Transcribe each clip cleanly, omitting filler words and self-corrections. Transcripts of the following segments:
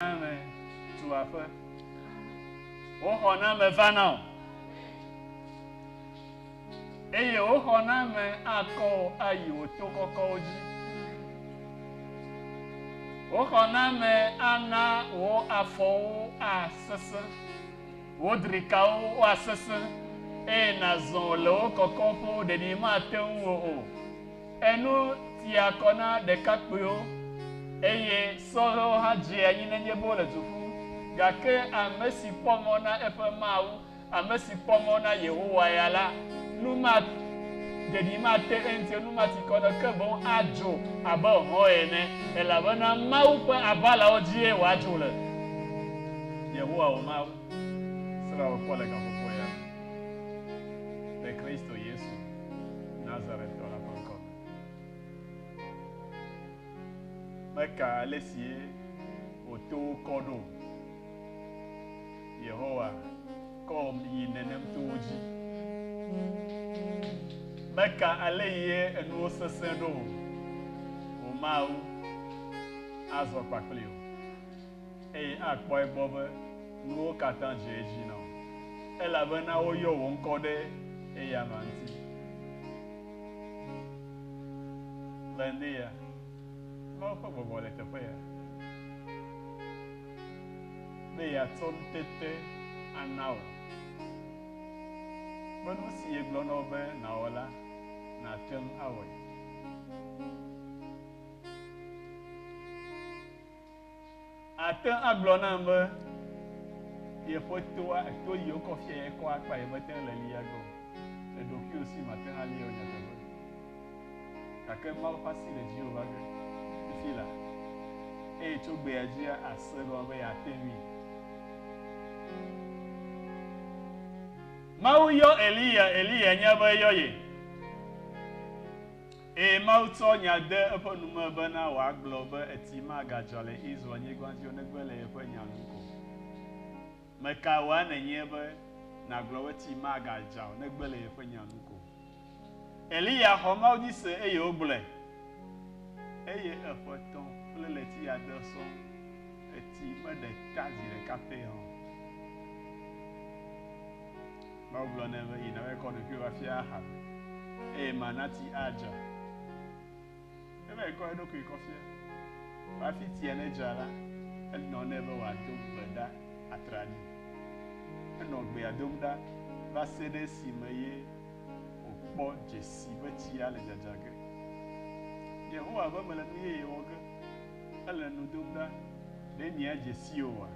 Amen. Tu as fait. Oh, on a me vanant. Et oh, on a me accord aïe au tokokoji. Oh, on a me ana o afo a sasa. O drikao o asasa. Et nazon lo kokompo de ni matin o. Et nous tia kona de kakpuyo. Eye soro haji anyine nyebo le tufu gake amesi pomona efe mawu amesi pomona Yehowa ya la numa dedi ma te ente numa ti kono ke bon ajo aba ho ene elabana mawu pe abala ojie wa ajo le Yehowa o mawu sera o pole ka popo ya de Cristo Yesu Nazareth la panko Meka lesie oto kodo Yehowa kom yinenem toji Meka aleye enu sesendo o mau azo paklio akpo ebobe nu katan jeji no elabena oyo wonkode yamanti Lendia não foi bom le tefe ya. Be ya ton tete anao. Bonu si e glono be na ola na tem awe. Ate aglona mbe ye foto to yo kofie e ko apa e meten le liago. Le docu aussi matin ali o nya tefe. Kake ma facile Jéhovah. Fila e to gbe ajia asego be ya temi mau yo Elia nya ba yo ye e mau to nya de epo numa ba na wa globe etima gajole izo nye gwanti one gbele e fa nya nuko me ka wa na nye ba na globe tima gaja one gbele e fa nya nuko Elia ho mau di se e yo gbele eye efoton kple le ti ade so eti me de tazi le kape ho ba glo na be ina we ko de bi wa fia ha e manati aja e be ko do ku ko fia ba fi ti ene jara e no ne be wa do beda atrani e no gbe adom da ba se de si meye opo jesi be ti ale jajage Yehowa ba mala ni yoga ala no dumda de nya jesi owa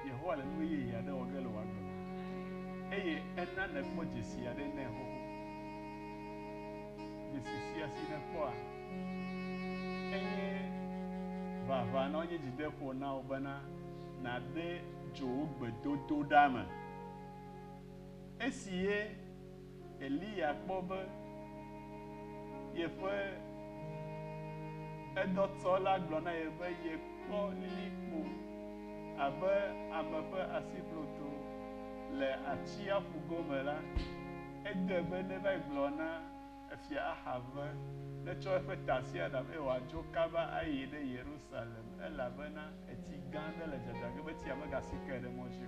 Yehowa la ni ya da oga lo wago enna na ko jesi ya de ne ho jesi si asi na ko a va no nye jide ko na obana na de jo gbedodo dama esiye Elia kpobe ye fe edotola glona ye be ye kpo lipo abe amepe asiploto le achia fugome la edebe ne va glona efia ahave ne cho efe tasia da e wa jo kaba ayi de Jerusalem elabena eti gande le jajage be ti amega sikere moji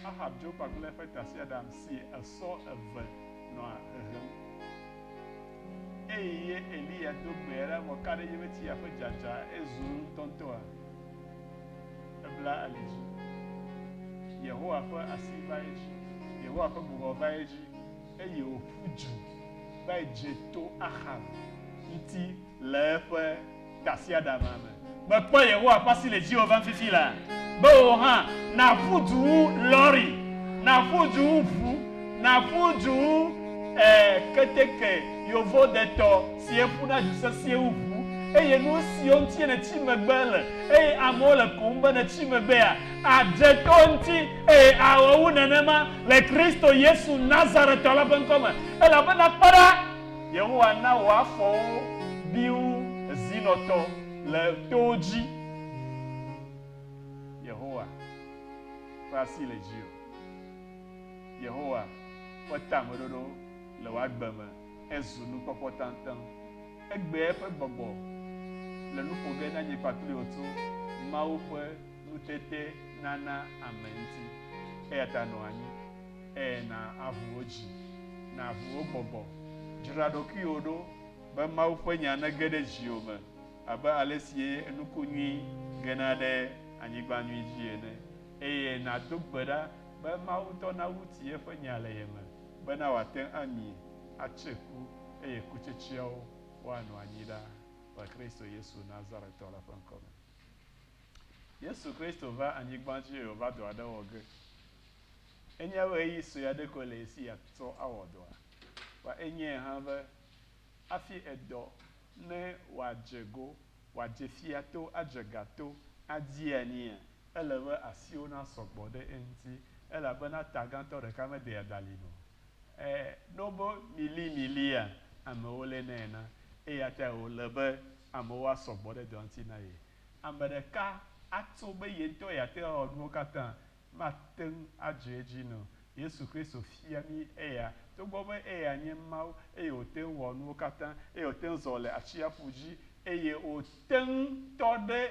ahab jo pa kule efe tasia da si eso eve no ahem eye Elia do gbera mo kare ye beti ya fe jaja ezuru tonto a ebla aliji Yehowa fa asiba eji Yehowa fa bugoba eji eye ofuju ba jeto aham nti lefe tasia da mama ba po Yehowa fa si le Jéhovah fifi la bo ha na fudu lori na fudu fu na fudu keteke yovo deto si efuna jusa si ufu eye no si onti na chimegbele amole kumba na chimebea ajeto nti awu nanema le Kristo Yesu Nazareth la bankoma ela bana para Yehowa na wafo biu zinoto le toji Yehowa facile jio Yehowa watamododo le wagbeme ezunu popotantan egbe efe gbogbo le nuƒo ge na nye kpakpli wotu Mawu ƒe nutete nana ame ŋuti eya ta nɔ anyi na avuwo dzi na avuwo bɔbɔ dzra ɖokuiwo ɖo be Mawu ƒe nya ne ge ɖe dziwo me abe ale si nuku nyui gena ɖe anyigba nyui dzi ene eye nado gbe ɖa be Mawu tɔ na wuti eƒe nya le ye me bena wòate ami atse ku eye kutsetseawo woanɔ anyi ɖa le Kristo Yesu Nazaretɔ la ƒe ŋkɔ me. Yesu Kristo va anyigba dzi eye wòva dɔ aɖe wɔ ge. Enye ɣeyiɣi sue aɖe ko le esi atsɔ awɔ dɔa. Va enye hã be hafi edɔ ne wòadze go, wòadze fia to, adze ga to, adi ania, ele be asiwo nasɔgbɔ ɖe eŋuti elabena ta gãtɔ ɖeka meɖea dali no. Nobo mililia amewo le nɛ na eya ta wòle be amewo asɔgbɔ ɖe dɔ ŋuti na ye. Ame ɖeka atso be ye ŋutɔ yeate awɔ nuwo katã mate ŋu adze edzi no. Yesu Kristo fia mi eya togbɔ be eya nye Mawu eye wòte ŋu wɔ nuwo katã eye wòte ŋu zɔ le atsiaƒu dzi eye wòte ŋu tɔ ɖe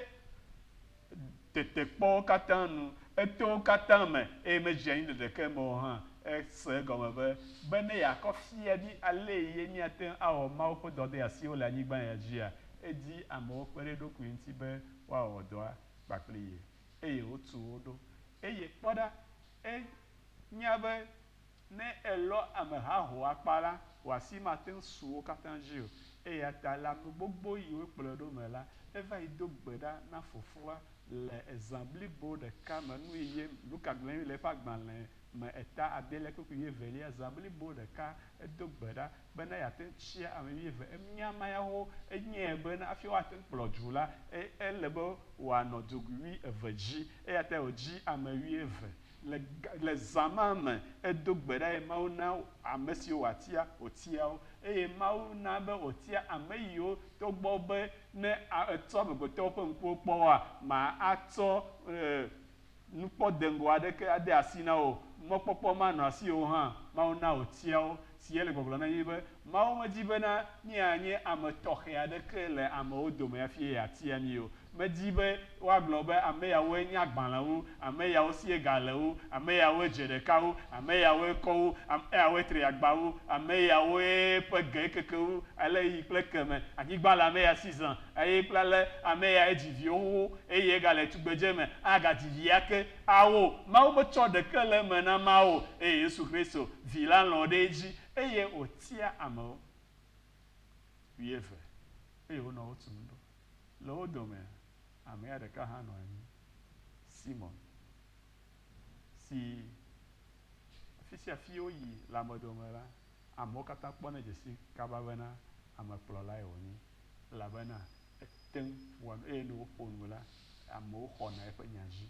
tetekpɔwo katã nu etowo katã me eye medze anyi ɖeɖeke me o hã ese egɔme be ne yeakɔ fia mi ale ye míate ŋu awɔ Mawu ƒe dɔ ɖe asiwo le anyigba ya dzia edi amewo kpe ɖe ɖokui ŋuti be woawɔ dɔa kpakpli ye eye wotu wo ɖo eye kpɔ ɖa enya be ne elɔ ame haho akpa la wòasi mate ŋu su wo katã dzi o eya ta le ame gbogbo yiwo kplɔ ɖo me la eva yi do gbe ɖa na fofoa le ezã blibo ɖeka me nu ye Luka gblẽ le eƒe agbalẽ me eta adelia kpekpe wuievelia zã blibo ɖeka edo gbe ɖa bena yeate ŋu tsia ame wuieve enya mayawo enye bena hafi woate ŋu kplɔ du la ele be wòanɔ dzogoe wuieve dzi eya ta wòdzi ame wuieve le zã ma me edo gbe ɖa eye Mawu na ame siwo wòatia wòtiawo eye Mawu na be wòtia ame yiwo togbɔ be ne etsɔ amegbetɔwo ƒe ŋkuwo kpɔwoa ma atsɔ nukpɔdengo aɖeke ade asi na wo mɔkpɔkpɔ manɔ asiwo hã Mawu na wòtiawo si ele gbɔgblɔ na yi be Mawu medzi bena míanye ame tɔxɛ aɖeke le amewo dome hafi yeatia mi o. Medzi be woagblɔ be ame yawoe nye agbalẽwo, ame yawo sie galẽwo, ame yawoe dze ɖekawo, ame yawoe kɔwo, ame yawoe tri agbawo, ame yawoe ƒe ge kekewo, ale yi kple keme, anyigba le ame ya si zã, eye kple ale ame ya dzi viwo eye egale tugbedze me, agadzi vi ake awo. Mawu metsɔ ɖeke le eme na Mawu eye Yesu Kristo vi la lɔ ɖe edzi eye wòtia amewo wuieve eye wonɔ wo tum ɖo. Le wo dome amea ɖeka hã nɔ anyi, Simon, si afi sia afi woyi le amedome la, amewo katã kpɔnɛ dzesi kaba bena amekplɔlae wònye elabena ete ŋu wɔ eye ne woƒo nu la amewo xɔna eƒe nya dzi.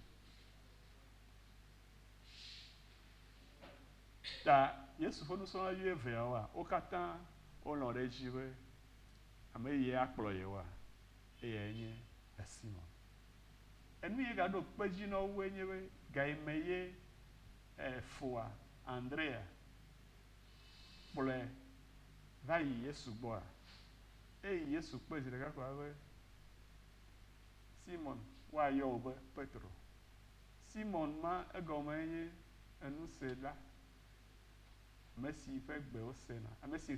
Ta Yesu ƒe nusrɔ̃la wuieveawoa wo katã wolɔ̃ ɖe edzi be ame yi akplɔ yewoa eyae nye Simon. Enu ye gaɖo kpe dzi na woe nye be gayime ye foa Andrea kplɔe va yi Yesu gbɔa eye Yesu kpe zi ɖeka kplɔ be Simon woayɔ wo be Petro. Simon ma egɔme nye enusela, ame si ƒe gbewo sena, ame si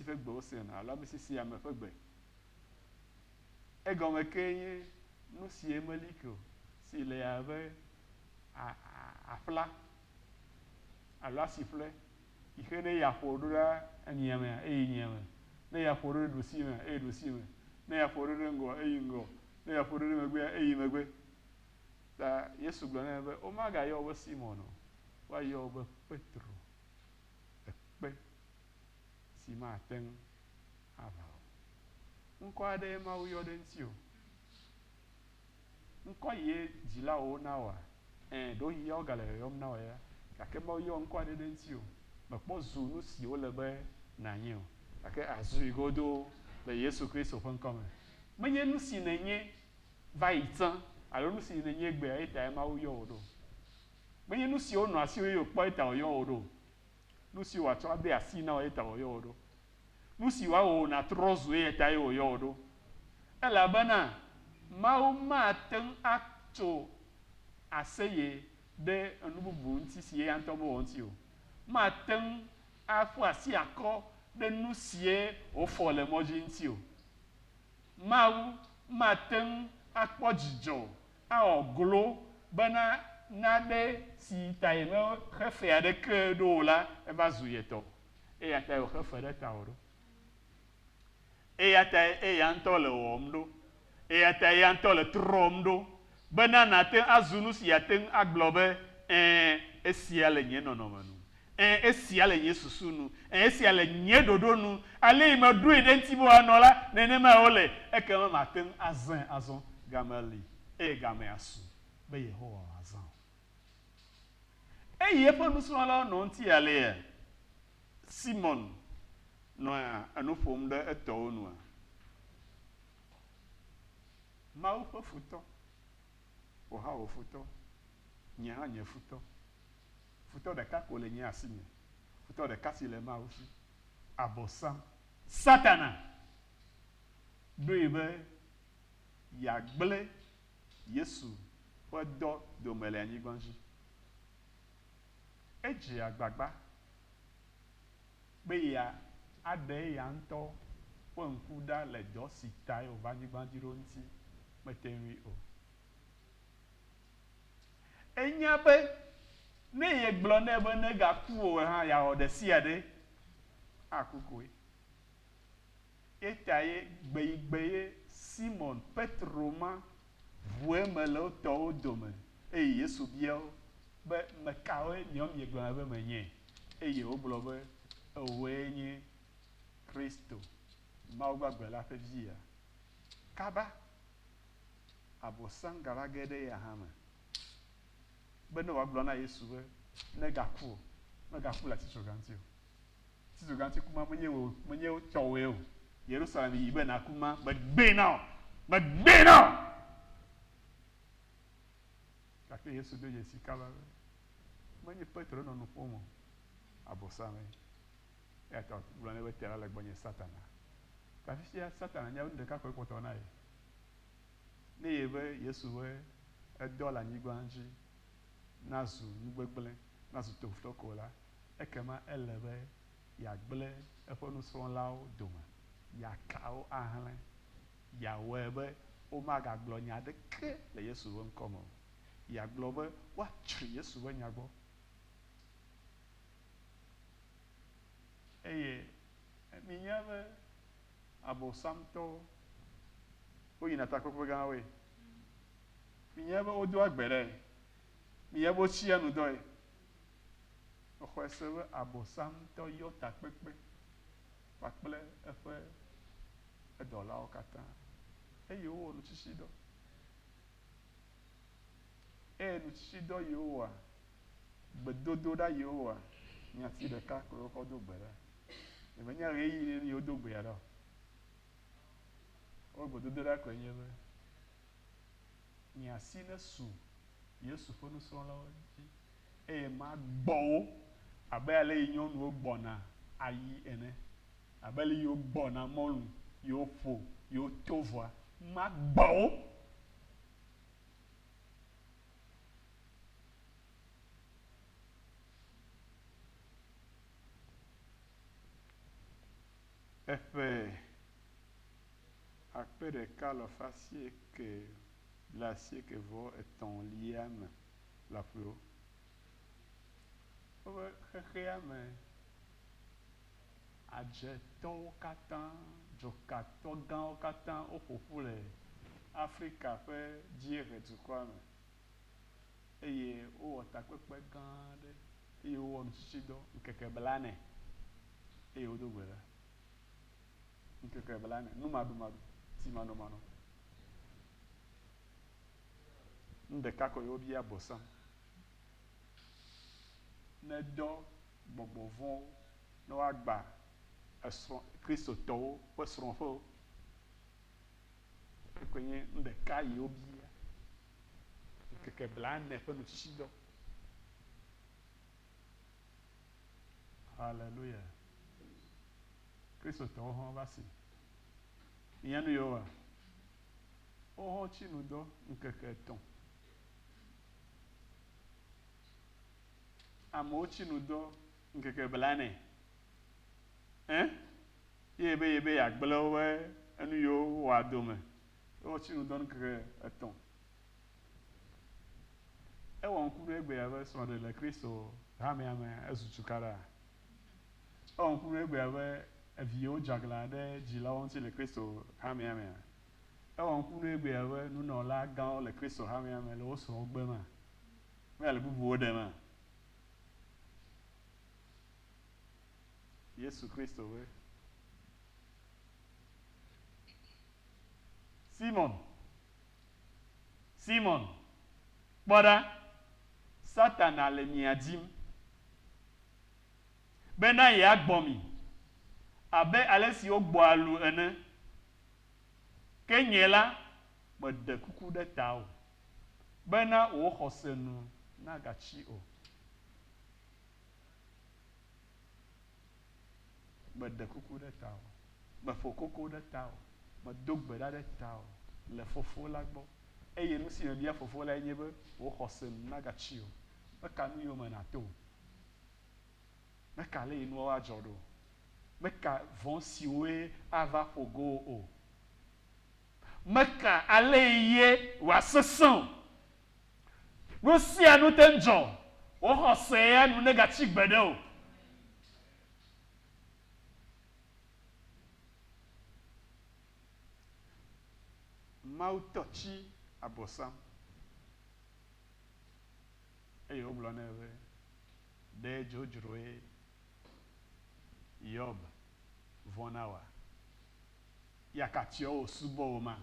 ƒe gbewo sena alo ame si sea ame ƒe gbe. Egɔme ke nye nu si meli ke o, si le abe aƒla alo asiƒle yi ke ne yaƒo ɖo ɖa enyiamea eyi nyiame, ne yaƒo ɖo ɖe ɖusimea eyi ɖusime, ne yaƒo ɖo ɖe ŋgɔ eyi ŋgɔ, ne yaƒo ɖo ɖe megbea eyi megbe. Ta Yesu gblɔ nɛ be womagayɔ wo be Simon o, woayɔ wo be Petro, ekpe si mate ŋu ava o. Ŋkɔ aɖe Mawu yɔ ɖe ŋuti o. Ŋkɔ yi dzilawo na woa, ɖohi yawo gale yɔyɔm na wo ya, gake Mawu yɔ ŋkɔ aɖe ɖe ŋuti o. Mekpɔ zu nu si wole be nànyi o, gake azui godoo le Yesu Kristo ƒe ŋkɔ me. Menye nu si nenye va yi tsã alo nu si nenye gbea eta Mawu yɔ wo ɖo. Menye nu si wonɔ asi wo kpɔ eta wòyɔ wo ɖo. Nu si wòatsɔ ade asi na wo eta wòyɔ wo ɖo. Nu si wòawɔ nàtrɔ zu eta wòyɔ wo ɖo. elabena Mawu mate ŋu atso aseye ɖe enu bubu ŋuti si ye ya ŋutɔ be wɔ ŋuti o. Mate ŋu aƒo asi akɔ ɖe nu si ye wòfɔ le mɔ dzi ŋuti o. Mawu mate ŋu akpɔ dzidzɔ awɔ glo bena naɖe si ta ye mexe fe aɖeke ɖo o la eva zu ye tɔ. Eya ta wòxe fe ɖe ta wò ɖo. Eya ta eya ŋutɔ le wɔm ɖo. Eya ta eya ŋutɔ le trɔm ɖo bena nate azu nu si ate ŋu agblɔ be esia le nye nɔnɔme nu. Esia le nye susu nu. Esia le nye ɖoɖo nu. Ale yi meɖoe ɖe ŋuti be woanɔ la, nenema wole, ekema mate ŋu azãe azɔ game li eye game asu be Yehowa wòazã o. Eyi eƒe nusrɔ̃lawo nɔ ŋuti alia, Simon nɔ enu ƒom ɖe etɔwo nua. Mawu ƒe futɔ, wò hã wò futɔ, nye hã nye futɔ. Futɔ ɖeka ko le nye asi me. Futɔ ɖeka si le Mawu si. Abɔsam, Satana, ɖoe be yeagblẽ Yesu ƒe dɔ dome le anyigba dzi. Edze agbagba be aɖe ya ŋutɔ ƒe ŋku ɖa le dɔ si ta ye wòva anyigba dzi ɖo ŋuti, mete ŋui o. Enya be ne ye gblɔ nɛ be ne gaku o hã yeawɔ ɖe sia ɖe, aku koe. Eta ye gbe ye Simon Petro ma ʋue me le wotɔwo dome eye Yesu bia wo be mekawoe miɔ miegblɔna be menye? Eye wogblɔ be ewoe nye Kristo, Mawu gbagbe la ƒe via. Kaba abɔsam gava ge ɖe ya hã me be ne wòagblɔ na Yesu be ne gaku o, megaku le atitsoga ŋuti o. Atitsoga ŋuti kuma menye tɔwoe o. Yerusalem yi be naku ma, megbe na o, megbe na o. Gake Yesu do Yesu kaba be menye Petro nɔ nu ƒom o, abɔsame. Eya ta gblɔ ne be tela le gbɔnye Satana. Kafi sia Satana nya nu ɖeka koe kpɔtɔ na ye. Ne ye be Yesu be edɔ le anyigba dzi nazu nugbegblẽ, nazu tofutɔ ko la, ekema ele be yeagblẽ eƒe nusrɔ̃lawo dome, yeaka wo ahlẽ, yeawɔe be womagagblɔ nya aɖeke le Yesu ƒe ŋkɔ me o. Yeagblɔ be woatsri Yesu ƒe nya gbɔ. Eye minya be abɔsamtɔwo woyina takpekpe gãwoe. Minya be wodo agbe ɖe. Minya be wotsi enu dɔe. Exɔe se be abɔsamtɔ yɔ takpekpe kpakple eƒe edɔlawo katã eye wowɔ nutsitsidɔ. Eye nutsitsidɔ yi wowɔa, gbedodoɖa yi wowɔa, nyati ɖeka koe wokɔ do gbe ɖa. Menye ɣeyiɣi yi wodo gbea ɖa o. Wo gbedodoɖa koe nye be nye asi ne su Yesu ƒe nusrɔ̃lawo dzi eye magbɔ wo abe ale yi nyɔnuwo gbɔna ayi ene, abe ale yi wogbɔna mɔlu yi woƒo yi woto vɔa, magbɔ wo. Eƒe akpe ɖeka le fasieke le asieke vɔ etɔ̃lia me le aƒewo. Wobe xexea me adzetɔwo katã, dzokatɔ gãwo katã woƒoƒu le Afrika ƒe dziehe dukɔa me eye wowɔ takpekpe gã aɖe eye wowɔ nutsitsidɔ ŋkeke blane eye wodo gbe ɖa. Ŋkeke blane, numaɖumaɖu, timaɖomaɖo. Nu ɖeka ko wobia abɔsam. Ne dɔ gbɔgbɔ vɔ̃wo ne woagba kristotɔwo ƒe srɔ̃ƒewo. Ekoe nye nu ɖeka yi wobia. Ŋkeke blane ƒe nutsitsidɔ. Haleluya. Kristotɔwo hã va si. Minya nu yewoa, Oho chinudo nkeke ton. Amo chinudo nkeke blane. Yebe yagblewe enu yo wa dome. Oho chinudo nkeke ton. Ewa nkuru egbe yawe sonde le Kristo hame ezuchukara. Ewa nkuru egbe yawe evio jagla de jila onti le Kristo hame. Ewa nkuru egbe yawe nunola gan le Kristo hame le oso ogbe ma. Me le bubu ode ma. Yesu Kristo we. Simon. Bora. Satan a le miadim. Bena ye agbomi. Abe alesi ogbo alu ene. Kenyela me de kuku de tao. Bena o hosenu na gachi o. Me de kuku de tao. Me fo koko de tao. Me dogbe da de tao. Le fofo la gbo. Eye nou si me bia fofo la enye be o hosenu na gachi o. Me ka nu yo me na to. Me ka le inu wa jodo. Me ka von siwe ava fogo o. Me ka ale ye wa sesan. Nou si anu tenjo. O hose ya nou negatik bede o. Ma ou tochi abosam. Eye oblone we. De jojroe. Yob. Vonawa. Yakatio subo ma.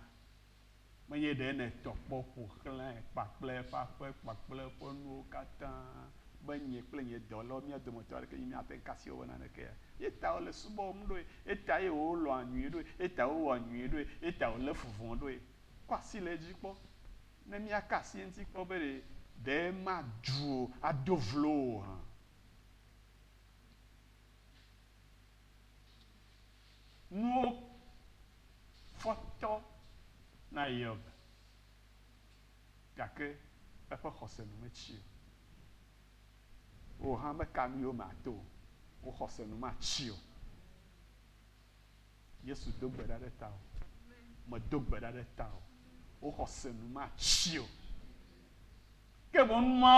Menye de ne tokpo pour clan pakple ponu katan. Benye plenye dolo mi de moteur que mi aten kasio wona ne ke. Eta o le subo mdo. Eta e o lo anui do. Eta o anui do. Eta o le fufon do. Kwa si le jikpo. Ne mi akasi enti ko bere de ma ju adovlo. Nou foto na Yob. Gake efe khose nou me chi. O ha me kam yo mato. O khose nou ma chi. Yesu dogbe da de tao. Me dogbe da de tao. O khose nou ma chi. Ke bon ma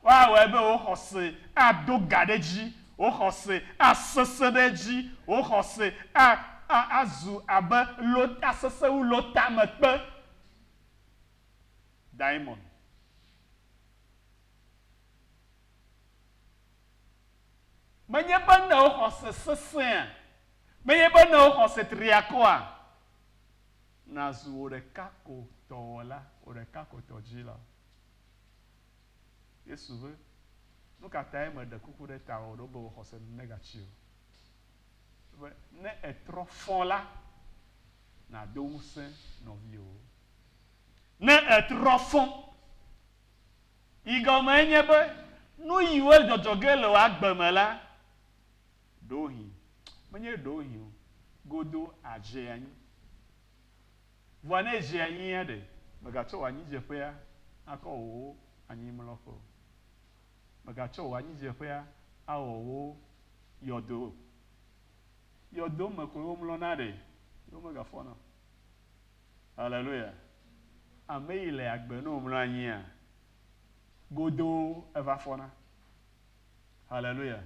wa we be o khose a dogadeji. O khose a sesedeji. O khose azu abe lot asese ou lota mekpe. Diamond. Menye bane o khose sesen. Menye bane o khose triakoa. Nazu orekako tola, orekako tojila. Yesu we. Nou ka taye me de kuku de ta o do bo khose negative. Ne est trop fond là na douce no vio. Ne est trop fond. Igamenye be nou yiwe jojogele wa agbeme la. Dohi. Menye dohi. Godo aje anyi. Wane je anyi ade. Magacho anyi je pe ya ako o anyi mloko. Magacho anyi je pe ya a o yodo. Yodo me ko mlonade. Yo me gafona. Hallelujah. AMEHI le agbe no mlo anyi a. Godo eva fona. Hallelujah.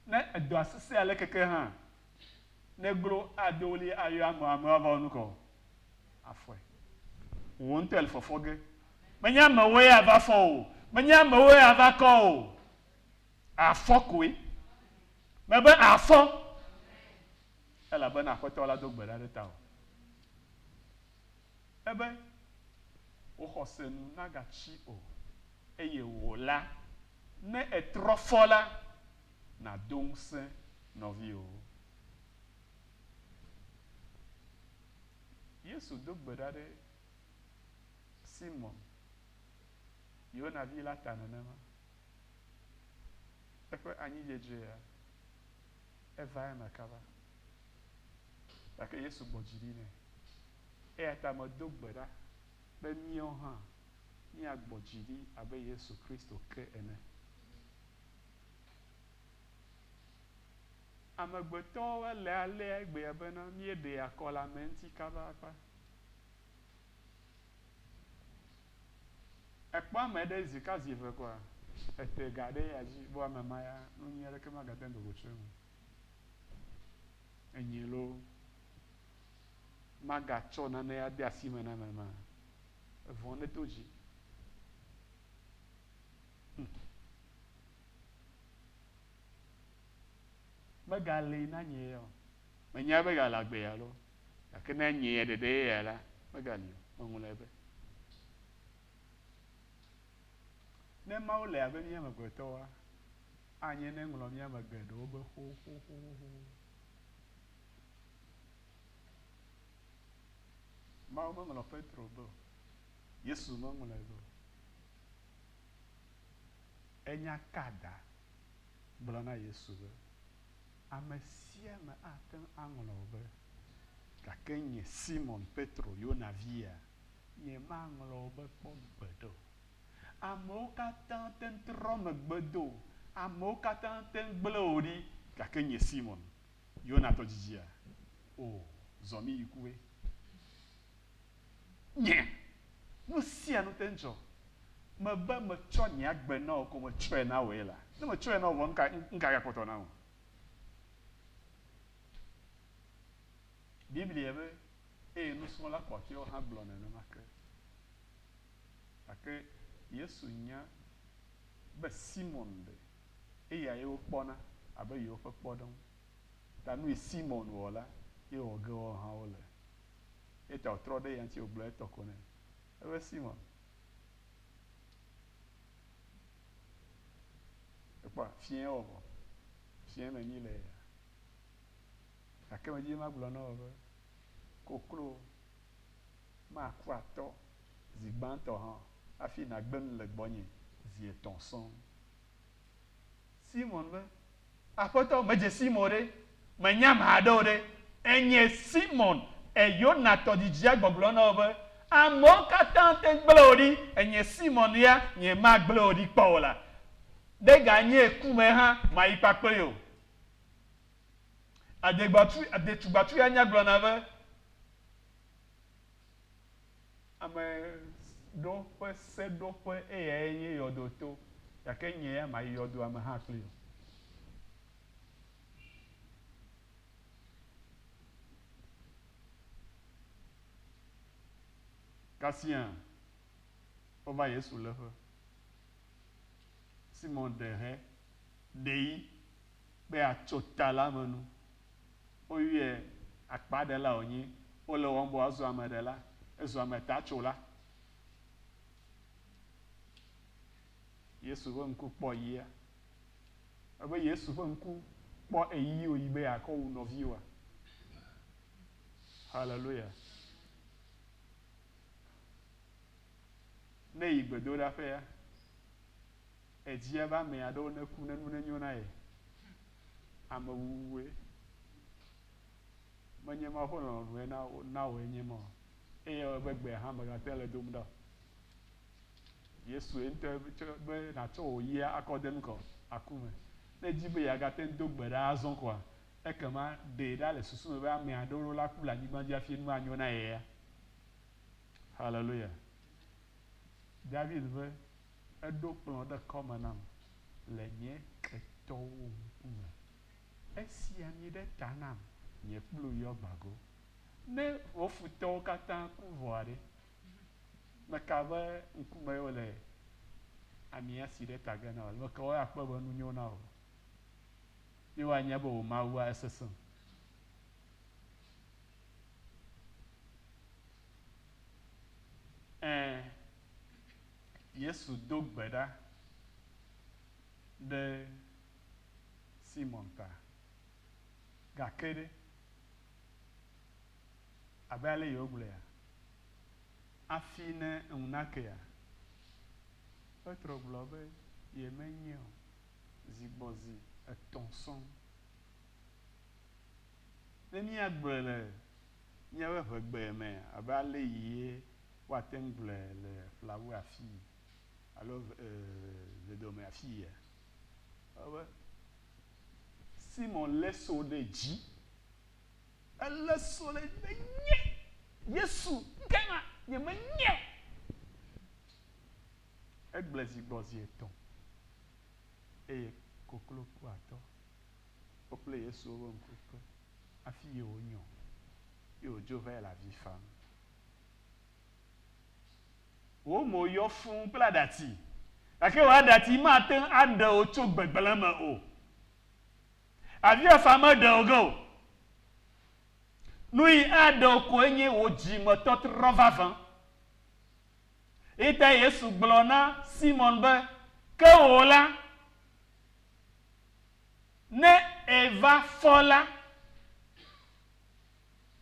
Ne do asese ale keke han. Ne gro adoli ayo amo ava onuko. Afwe. Won tel fofoge. Menya me we ava fo. Menya me we ava ko. Afokwe. Mebe afon. Elle a ben akoto la dogbe da de ta. Ebe o khosenu nagachi o. Eye wola ne etrofola na donse no vio. Yesu dogbe da de Simon. Yo na vi la tananema. Ekwe anyi jeje ya. Eva makaba. Parce que Yesu bojiri ne. eya ta medo gbe ɖa be míawo hã míagbɔ dzi ɖi abe Yesu Kristo ke ene. Amegbetɔwo le alea gbea bena míeɖe akɔ le ame ŋuti kabakaba. Ekpɔ ame ɖe zi ka zi ve kɔa ete ga ɖe ya dzi bo ame ma ya nu nyui aɖeke magate ŋu ɖo tsoe ŋu. Enyi lo magatsɔ nane ya de asi me na ame ma evɔ ne to dzi. Megale na nye ya o. Menya be gale agbe ya lo. Gake ne nye ya ɖeɖe ya la megali o. Meŋlɔ ebe. Ne Mawu le abe mía amegbetɔwoa, anye ne ŋlɔ mía ame geɖewo be xoxoxoxo. Mawu meŋlɔ Petro be o. Yesu meŋlɔe be o. Enya ka da gblɔ na Yesu be ame sia ame ate ŋu aŋlɔ be gake nye Simon Petro Yona via nye maŋlɔ be kpɔ gbeɖe o. Amewo katã te trɔ megbe do, amewo katã te gblẽ wò ɖi gake nye Simon Yona tɔ dzidzia o zɔ mi yi kue. Nye nu sia nu te dzɔ mebe metsɔ nye agbe na wo ko metsɔe na woe la. Ne metsɔe na wo vɔ nka kpɔtɔ na wo. Biblia be eye nusrɔ̃la kpɔtɔewo hã gblɔ nenema ke. Gake Yesu nya be Simon ɖe eya yewo kpɔna abe yewo ƒe kpɔɖeŋu. Ta nu yi Simon wɔ la ye wɔ ge wɔ hã wole. Eta wòtrɔ ɖe ya ŋuti wògblɔ etɔ ko nɛ. Ebe Simon. Ekpɔa fie wɔwɔ. Fie me nyi le ya. Gake medzi magblɔ na wo be koklo maku atɔ zi gbãtɔ hã hafi nagbe nu le gbɔnye zi etɔ̃ sɔŋ. Simon be aƒetɔ medze Simon ɖe menya ame aɖewo ɖe enye Simon Yona tɔ dzidzia gbɔgblɔ na wo be amewo katã te gblẽ wò ɖi enye Simon ya nye magblẽ wò ɖi kpɔ o la. Ne ganye kume hã mayi kpakple o. Adetugbatu ya nya gblɔna be ame ɖo ƒe seɖoƒe eya nye yɔdo to gake nye ya mayi yɔdo ame hã kpli o. Kasia wova Yesu le ƒe. Simon ɖe hɛ ɖe yi be atso ta la me nu. Woyɔe akpa ɖe la wònyi wole wɔm be wòazɔ ame ɖe la ezɔ ame ta tso la. Yesu ƒe ŋku kpɔ yia. Ebe Yesu ƒe ŋku kpɔ eyi wòyi be yakɔ wu nɔviwoa. Hallelujah. Ne yi gbedoɖaƒea edzia be ame aɖewo ne ku ne nu ne nyo na ye. Ame wuwue. Menye ma ƒe lɔlɔ̃nue na woe nye ma o. Eye be gbea hã megate le dom ɖa. Yesu ŋutɔ be natsɔ wò yia akɔ de nu kɔ akume. Ne dzi be yeagate do gbe ɖa azɔ koa ekema ɖe ɖa le susu me be ame aɖewo la ku le anyigba dzi hafi nu anyo na ye ya. Hallelujah. David be eɖo kplɔ̃ ɖe kɔme nam le nye ketɔwo ŋkume. Esi ami ɖe ta nam nye kplu yɔ gbago. Ne wò futɔwo katã ku vɔ aɖe. Meka be ŋkume yewo le ami asi ɖe ta ge na o. Meka wo akpɔ be nu nyo na o. Ye woanya be wò Mawua esesẽ. Yesu do gbe ɖa ɖe Simon ta. Gake ɖe abe ale yewo gblɔea afi ne ŋu nakea Petro gblɔ be yemenye o zi gbɔ zi etɔ̃ sɔŋ. Ne míagblɔe le n'y avait pas de mais à aller ou le flavou à fille. Alors, le domaine à fille. Si mon laisse au déji, elle laisse au déji, Yesu, kema, ye me nye. Et blesi bozi eton. Et koklo kwa to. Ople Yesu o mkoko. Afi ye onyon. Yo jove la vie femme. O mo yo fun pla dati. Ake wa dati matin ade o chok begbelama o. Avia femme de ogo. Nous ado kwenye oji motot rovavan. Ita Yesu blona Simon be ke ola ne eva fola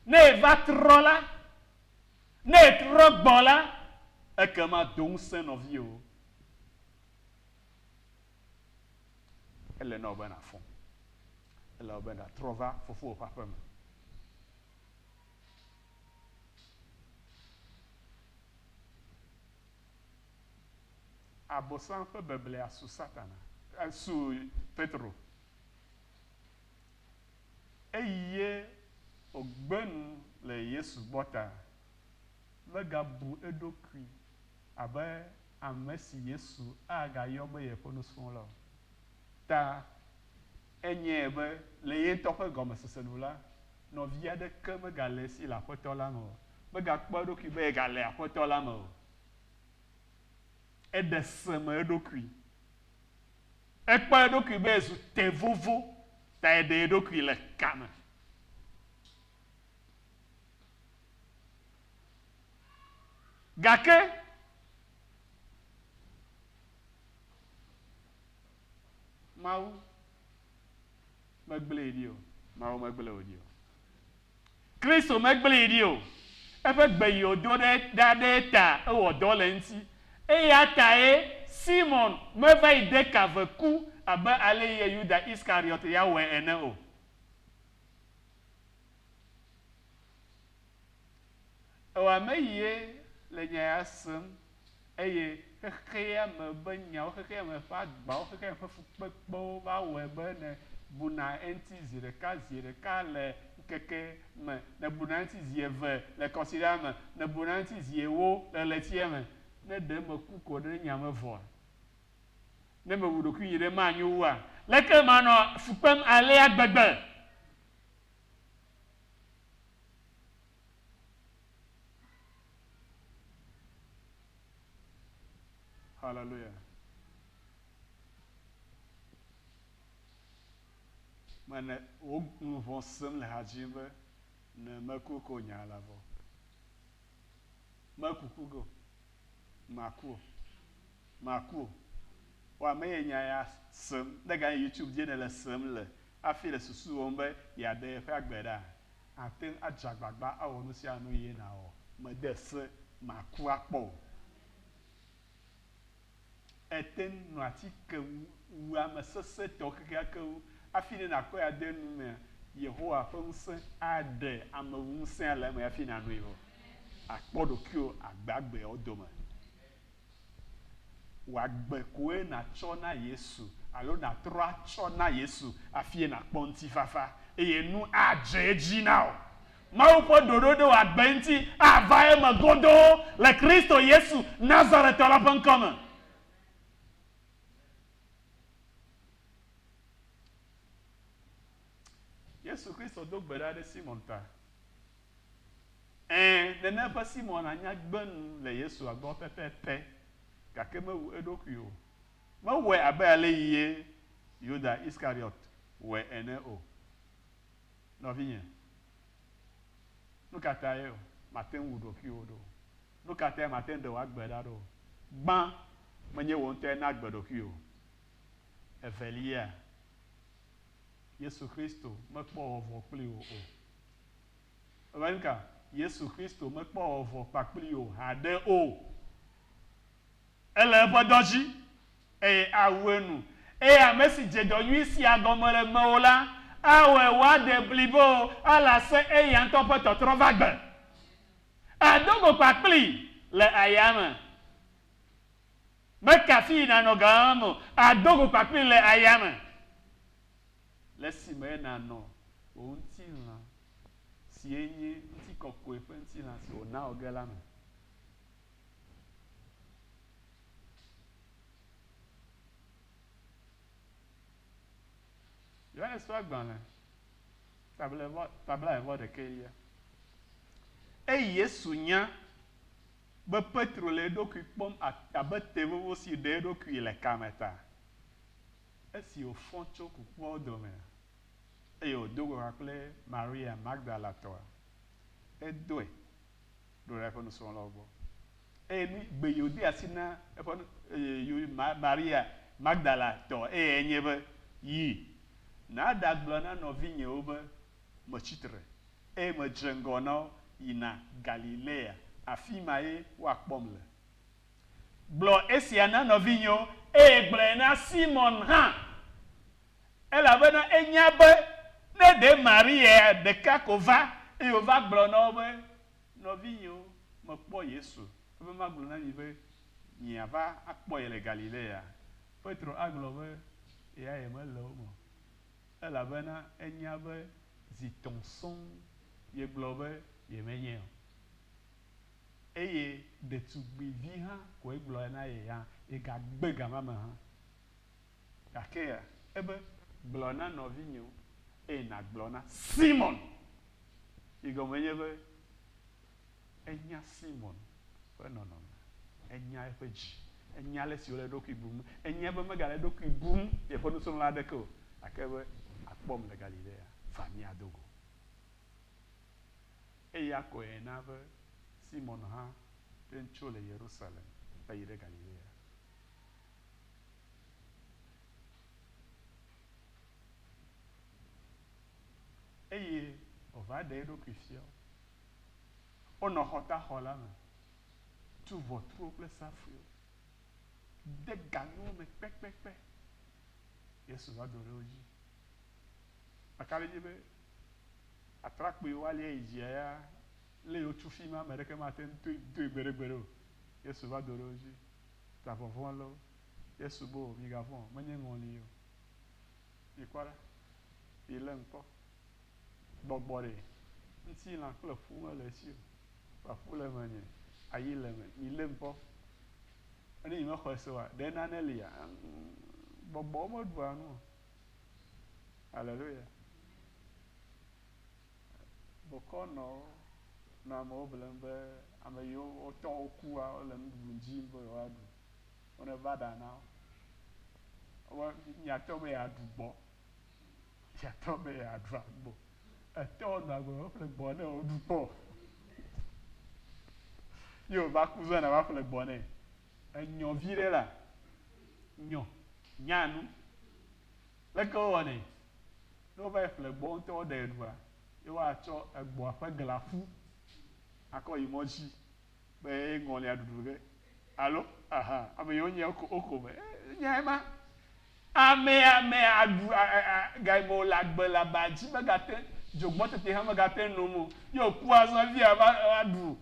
ne eva trola ne trogbola e kama don sen of you. Elle no ben à fond. Elle a ben à trova fofo papa. Abosan fe beble a sous Satana, sous Petro. Eye ogbenu le Yesu bota. Le gabu edokui. Abe amesi Yesu aga yobe ye ponus fon la. Ta enye be le ye tope gome sesenula. No via de ke me gale si la potola mo. Me ga kpo dokui be gale a potola mo. Et de seme edokui. Et kpo edokui be zu te vovo ta ede edokui le kame. Gake mau megbele dio, mau megbele odio. Kristo megbele dio. Efe gbe yo do de dade ta e wo do le nti. E ya ta e Simon me va ide kaveku abe ale ye Yuda Iskariot ya we ene o. O ameye le nya asem eye kekea me be nya kekea me fa gba kekea me fukpekpo va we be ne buna enti zireka le keke me ne buna enti zieve le consider me ne buna enti ziewo le letie me ne de me kuko de nya me vo ne me wudoku yire ma nyu wa leke ma no fukpem ale agbegbe. Hallelujah. Mane o vont sem le hajimbe ne makuko nya la vo. Makukugo. Maku. Wa me nya ya sem daga YouTube je ne le sem le. Afi le susu ombe ya de fa agbeda. Aten ajagbagba awo no si anu ye na o. Me de se maku apo. Eten no ati ke wu amesese to keke ke wu afine na ko ya de nu me Yehowa fonse ade amewunse ale me afine anu yo akpodo kio agbagbe odoma wa gbe ko na cho na Yesu alo na tro cho na Yesu afie na ponti fafa eye nu ajeji now ma upo dododo wa gbenti avae magodo le Kristo Yesu Nazareth la pankoma. Yesu Kristo do gbeda de Simon ta. De ne pas Simon anya gben le Yesu agbo pepepe. Kake me wu edoku o. Ma we abe ale ye Yuda Iskariot we ene o. No vinye. Nu kata ye o, maten wu do ki o do. Nu kata maten de wa gbeda do. Gban menye wonte na gbedo ki o. Evelia Yesu Kristo me kpo ovo pli o. Owenka Yesu Kristo me kpo ovo pakpli o hade o. Ele bodoji e awenu e amesi jedo yu si agomere meola awe wa de blibo ala se e yan to pe totro vagbe adogo papli le ayama me kafi na no gamo adogo papli le ayama le si me na no o nti na si enye nti kokko e nti na si o na ogela me Johannes soit gbanle tabla vo de kelia e Yesu nya be Petro le doku pom abe tevo si de doku le kameta e si o foncho ku po do me e o dogo akle Maria Magdala to e doe do re fonu so lobo e ni gbe yodi asina e fonu Maria Magdala to e enyebe yi na dagblɔ na nɔvinye wo be metsitre eye medze ŋgɔ na wo yina Galilea afi ma ye woakpɔm le gblɔ esia na nɔvinyewo eye gblɔe na Simon hã elabena enya be ne de Maria ɖeka ko va eye wova gblɔ na wo be nɔvinyewo mekpɔ Yesu ebe magblɔ na mi be miava akpɔ ye le Galilea Petro agblɔ be ya ye mele wo me elabena enya be zitɔn sɔŋ ye gblɔ be ye menye o eye ɖetugbivi hã ko ye gblɔ na ye hã ye gagbe gama me hã gake ya ebe gblɔ na nɔvinyewo eye nagblɔ na Simon yi gɔme nye be enya Simon ƒe nɔnɔme enya eƒe dzi enya le si wole ɖokui bum enya be megale ɖokui bum yeƒe nusrɔ̃la aɖeke o gake be akpɔm le Galilea fami adogo eya koe na be Simon hã te tso le Yerusalem va yi ɖe Galilea eye wòva ɖe eɖokui fia wonɔ xɔtaxɔ la me tu ʋɔtruwo kple safuiwo de ganuwo me kpekpekpe Yesu va do ɖe wo dzi akaɖi dzi be atrakpui woalia yi dzia ya le yewo tsu fi ma ame ɖeke mate ŋu doe gbeɖegbeɖe o Yesu va do ɖe wo dzi ta vɔvɔ le wo Yesu bo migavɔ̃ menye ŋɔli o mikpɔ ɖa yi le ŋkpɔ gbɔgbɔ ɖe ŋutilã kple ƒu mele esi o ƒu le menye ayi le me mi le ŋkpɔ ne yi mexɔ se oa ɖe nane lia gbɔgbɔwo meɖua nu o Hallelujah. Bokɔ nɔ amewo blem be ame yiwo wotɔ wo kua wole nuɖuɖu dzi be yewoaɖu wone va ɖa na wo miatɔ be yeaɖu gbɔ miatɔ be yeaɖu agbo etɔwo nɔ agbe meƒle gbɔ ne woɖu kpɔ ye wòva ku zɔna va ƒle gbɔ nɛ enyɔ vi ɖe la nyɔ nyanu leke wowɔnɛ ne wova yi ƒle gbɔ ŋutɔ woɖe ɖua ye woatsɔ egbɔa ƒe glaƒu akɔ yi mɔ dzi be ŋɔlia ɖuɖu ge alo aha ame yiwo nye woko me nye ma ame aɖu gaime wòle agbe le aba dzi megate dzogbɔtete hã megate nom o ye wòku azɔ via va ɖu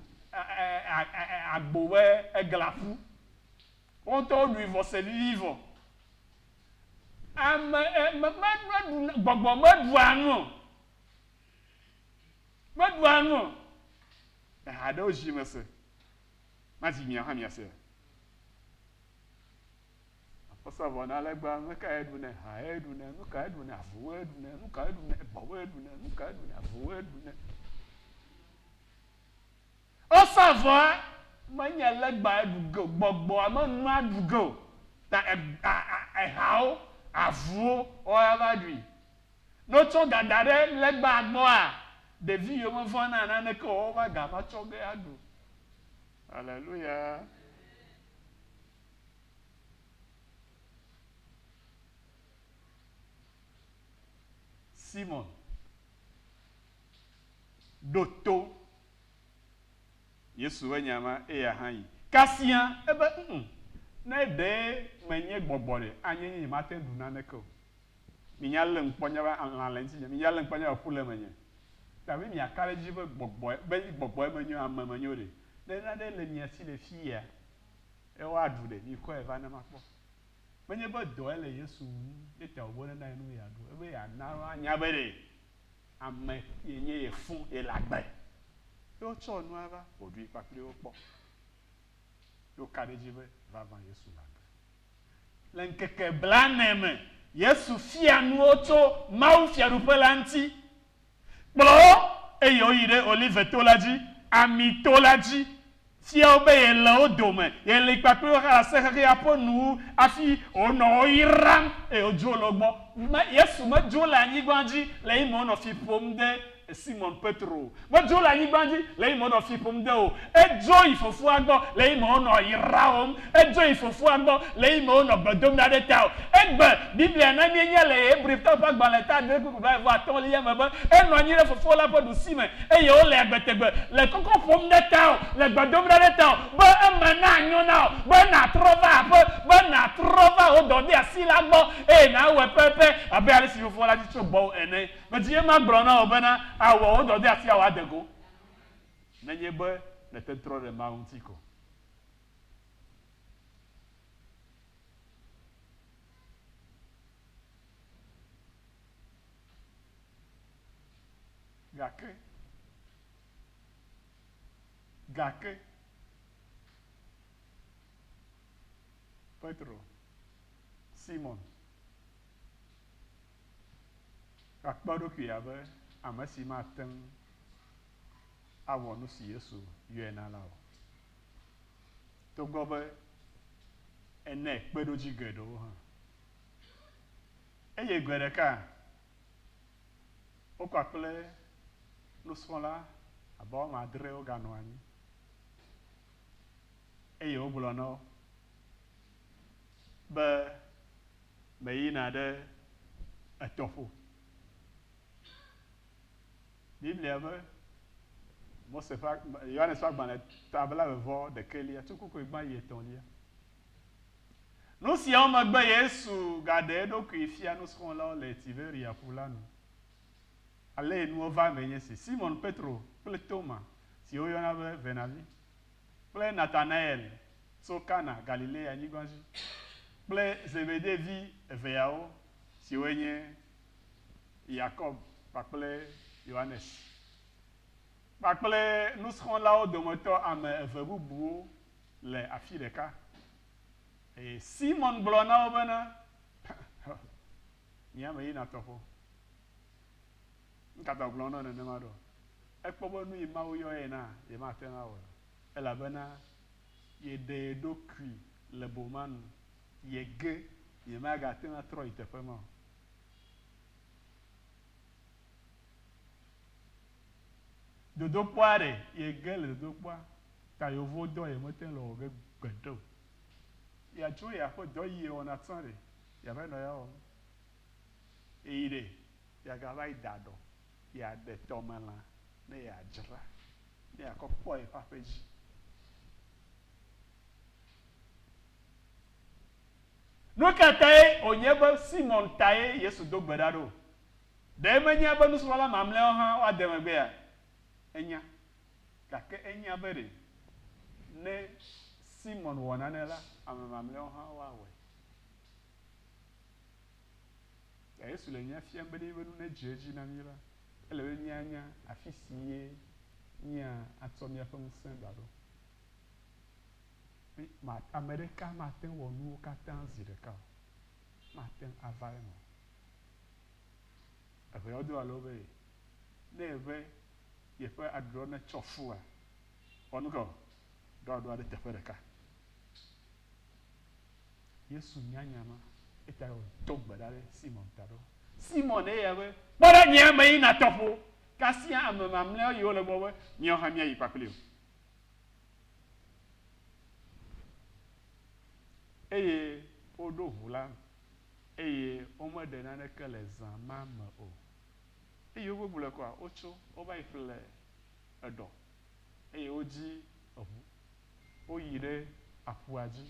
agbo be eglaƒu wontɔ woɖui vɔ se vivivɔ ame gbɔgbɔ meɖua nu meɖua nu ha ɖewo zi me se madzi mia hã miase apɔsa vɔ na legba nu ka eɖunɛ ha eɖunɛ nu ka eɖunɛ avowo eɖunɛ nu ka eɖunɛ gbɔwo eɖunɛ nu ka eɖunɛ avowo eɖunɛ ɔsa vɔa menye legba eɖuge o gbɔgbɔa menua ɖuge o ta ehawo avuwo woava ɖui ne wotsɔ gada ɖe legba gbɔa ɖevi yiwo mevɔna naneke o wova gama tsɔ ge aɖu Hallelujah. Simon ɖo to Yesu ƒe nyama eya hã yi kasia ebe ne ɖe menye gbɔgbɔ ɖe anye nye mate ɖu naneke o minya le ŋkpɔnya be alã le ŋuti minya le ŋkpɔnya be ƒu le menye tabe miaka ɖe dzi be gbɔgbɔ menyo ame menyo ɖe ne nane le mia si le fi ya woaɖu ɖe mikɔe va ne makpɔ menye be dɔ ele Yesu ŋu eta wòbe nena nu yeaɖu ebe yeana anya be ɖe ame yenye ye fún ye le agbe ye wotsɔ nua va wòɖui kpakple wo kpɔ yo ka ɖe dzi be vava Yesu le agbe le ŋkeke blane me Yesu fia nuwo tso Mawu fiaɖuƒe la ŋuti kplɔ eye woyi ɖe Olive to la dzi ami to la dzi fia wo be ye le wo dome ye le kpakple wo xa asexexea ƒe nuwu afi wònɔ wo yram eye wodzo le wo gbɔ Yesu medzo le anyigba dzi le yi me wònɔ fi ƒom de Simon Petro medzo le anyigba dzi le yi me wònɔ fi ƒom de o edzo yi fofoa gbɔ le yi me wònɔ yra wɔm edzo yi fofoa gbɔ le yi me wònɔ gbe dom ɖa ɖe ta o egbe Biblia ne mienye le Hebritɔwo ƒe agbalẽ ta 2:25 me be enɔ anyi ɖe fofo la ƒe ɖusi me eye wole agbetegbe le kɔkɔ ƒom ɖe ta o le gbe dom ɖa ɖe ta o be eme na nyo na o be natrɔ va aƒe be natrɔ va wo dɔ de asi la gbɔ eye nawɔe pɛpɛ abe ale si fofo la dzi tso gbɔwo ene medi ye ma gblɔ na o bena awɔ wo dɔ de asi awɔ adego nenye be le tetrɔ ɖe Mawu ŋuti ko gake Petro Simon gakpɔ ɖokui abe ame si mate ŋu awɔ nu si Yesu yɔe na la o togbɔ be ene kpeɖodzi geɖewo hã eye gbe ɖeka wokɔ kple nusrɔ̃la abe wɔme adre woganɔ anyi eye wogblɔ na wo be meyina ɖe etɔƒo Biblia be Mose ƒe Yohanes ƒe agbalẽ tabla 21 tukukui gbã yi 3 nu siawo megbe Yesu gaɖe eɖokui fia nusrɔ̃lawo le Tiberia ƒu la nu ale nuwo va me nye si Simon Petro kple Toma si woyɔna be Venavi kple Nathanael tso Kana Galilea anyigba dzi kple Zebede vi eveawo siwoe nye Yakob kpakple Yohanes kpakple nusrɔ̃lawo dometɔ ame eve bubuwo le afi ɖeka eye Simon gblɔ na wo bena nyea me yina tɔƒo nkata gblɔ na nenema ɖo ekpɔ be nu yi Mawu yɔ ye na ye mate ŋu awɔ elabena yeɖe eɖokui le boma nu ye ge ye magate ŋu atrɔ yi teƒe ma o dodokpoa ɖe ye ge le dodokpoa ta yevo dɔ ye mete le wɔ ge gbeɖe o yeatso ya ƒe dɔ yi ye wɔna tsã ɖe yeava nɔ ya wɔm eyi ɖe yeagava yi da ɖɔ yeaɖe tɔmelã ne yeadzra ne yeakɔ kpɔ yeƒe aƒe dzi nu katãe wònye be Simon tae Yesu do gbe ɖa ɖo ɖe menya be nusrɔ̃la mamlɛawo hã woade megbea enya gake enya be ɖe ne Simon wɔ nane la ame mamlɛawo hã woawɔe Yesu le nya fiam be nu ne dze edzi na mi la ele be mianya afi si ye atsɔ miaƒe ŋusẽ da ɖo ame ɖeka mate ŋu wɔ nuwo katã zi ɖeka o mate ŋu ava eme o eʋeawo do alo be ne eve yeƒe aɖuɖɔ ne tsɔ fua ɔnugɔ ɖɔ aɖoa ɖe teƒe ɖeka Yesu nyanya ma eta wòdo gbe ɖa ɖe Simon ta ɖo Simon eya be kpɔ ɖe nye me yina tɔƒo kasia ame mamlɛawo yiwo le gbɔ be míawo hã míayi kpakpli o eye woɖo ʋu la eye womeɖe naneke le zã ma me o eye wogbegblẽ kɔa wotso wova yi ƒle eɖɔ eye wodzi eʋu woyi ɖe aƒua dzi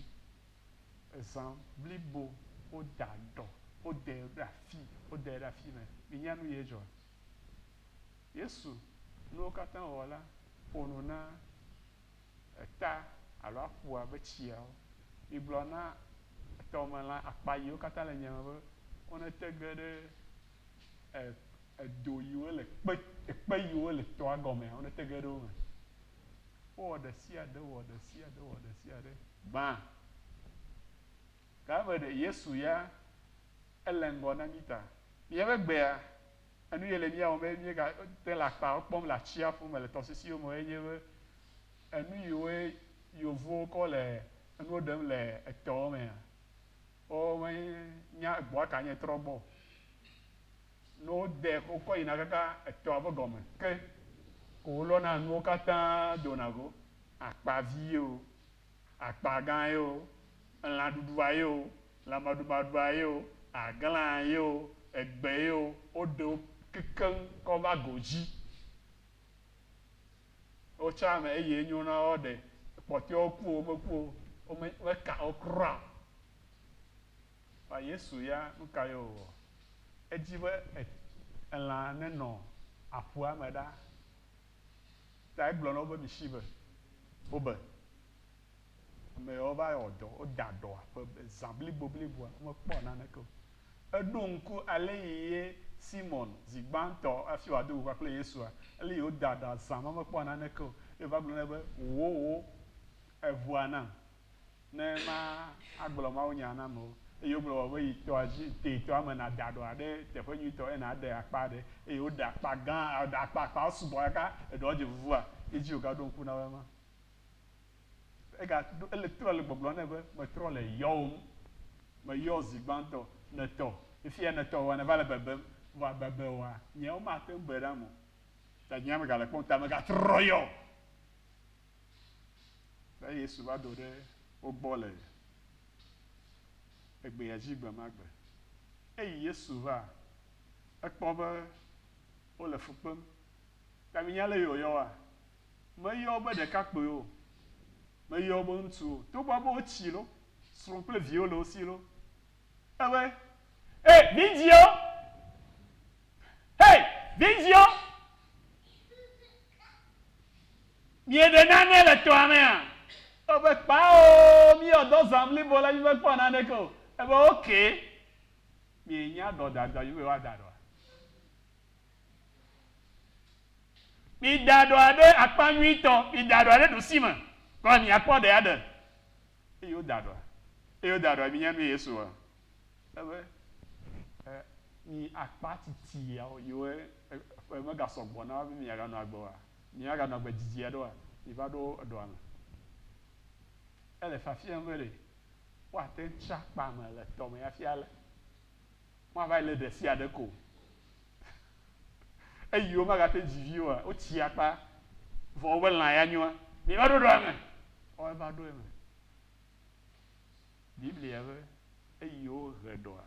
ezã blibo woda ɖɔ o de la fi me mi nya nu ye jo Yesu no kata wala onuna ta alo apu abe tsia mi blona tomala akpayo kata le nya be on te gede do yiwo le kpe yiwo le to agome on te gede o me o de sia de ba ka be de Yesu ya elengo na mita ye be gbe a anu ye le mia o me mi ga te la pa pom la chia fu me le to sisi o mo enye be anu yiwe yovo ko le anu dem le eto me o me nya gbo ka nye trogbo no de ko ina kaka eto abogome ke ko lo na nu kata donago akpa vi o akpa gan yo la dudu ayo la madubadu ayo aglan yo egbe yo odo kikan ko ba goji o cha me ye nyu na o de poti o ku o me ka o kra ba Yesu ya nka yo ejibe la ne no apua me da ta gblo no be mi shibe o be me o ba yo do o da do ape zambli bobli bo mo po na ne ko edunku ale ye Simon zigbanto afi wa do kwa kle Yesu a ele yo da zama mo po na ne ko e ba gblo ne be wo evuana ne ma agblo ma onya na mo eyo gblo we to aji te to amana da do ade te fo nyu to e na de apa de eyo da pa gan da pa subo aka e do je vuvu a eji o ga do nku na we ma e ga ele tro le gblo ne be mo tro le yo mo yo zigbanto ne to ifi e ne to wa ne va le bebe wa bebe wa nye o ma te mbera mo ta nya me ga le ponta me ga tro yo ba Yesu ba do de o bole egbe ya jigba magbe Yesu va ekpo be o le fukpem ta mi nya le yo wa me yo be de ka pe o me yo be ntu to ba bo chi lo sron ple violo aussi lo ebe Didier Didier mi e de nane le to amea obe pa o mi odo zamli bola mi be po na ne ko ebe okay mi nya do da you wa da do mi da do ade apanwi to mi da do ade do sima ko ni apo de ade yo da do mi nya mi Yesu wa ebe ni apa titi ya yo me ga so gbo na mi ya ga no agbo wa mi ya ga no agbo Didier do wa mi va do am ele fa fi envele wa te cha pa ma le to me ya fi ale mo va le de si ade ko eyo ma ga te jivi wa o ti apa vo we lan ya nyu mi va do am o va do am Biblia ve eyo redo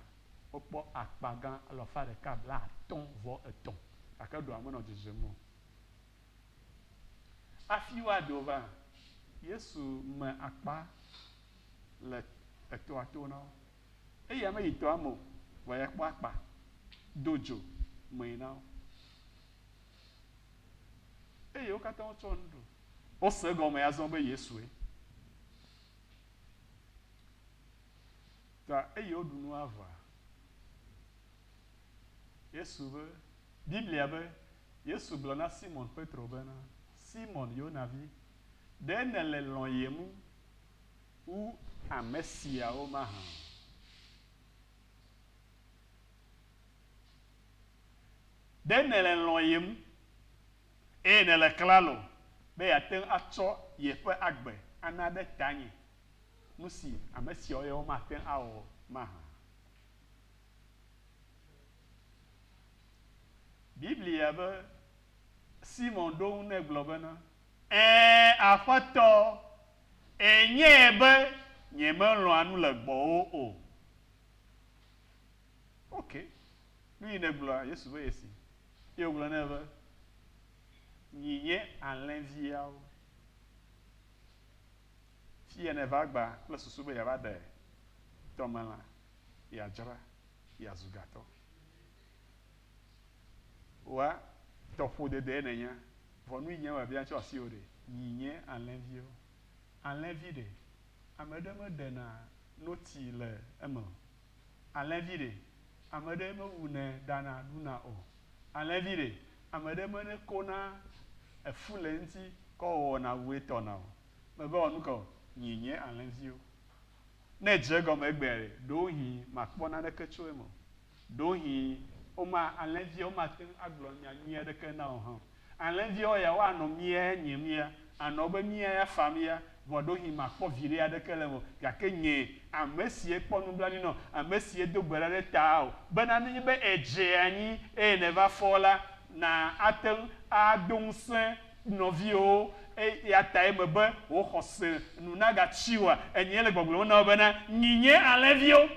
o po akpagan lo fa de ka bla ton vo eton akado amono jejemo afiwa do va Yesu me akpa le eto ato no eya me ito amo wa ya kpa akpa dojo me na eyo kata o chondo o se go me azon be Yesu ta eyo dunu ava Yesu be Biblia be Yesu blona Simon Petro bena Simon yo navi denele loyemu u amesia o maha denele loyemu enele klalo be yaten acho yepe agbe anade tanye musi amesia o yo maten awo maha Biblia be Simon do ne globena afoto enye be nye me lo anu le gbo o okay lui ne glo Yesu be yesi e glo ne be nye alenvia o si ene va gba le susu be ya va de tomala ya jara yazugato wa topo de nenya vonu nya wa bia cho si ode yinye enlevi de amede me de na noti le emo enlevi de amede me une dana duna o enlevi de amede me ne kona efule nti ko na we to na o me be onu ko yinye enlevi o na je go me gbere do hi makpona de kecho emo do hi o ma enlevi o ma tin aglo nya nye de ke na o han enlevi o ya wa no mie nyimia ano be mie ya famia vodo hi makpo vire ade ke le mo ya ke nye amesie kpo nu blani no amesie do gbere de ta o bena ni be eje anyi e never fall na atel adonse novio ya tai mebe o khose nu na ga chiwa enye le gbogbo na obena nyinye alevio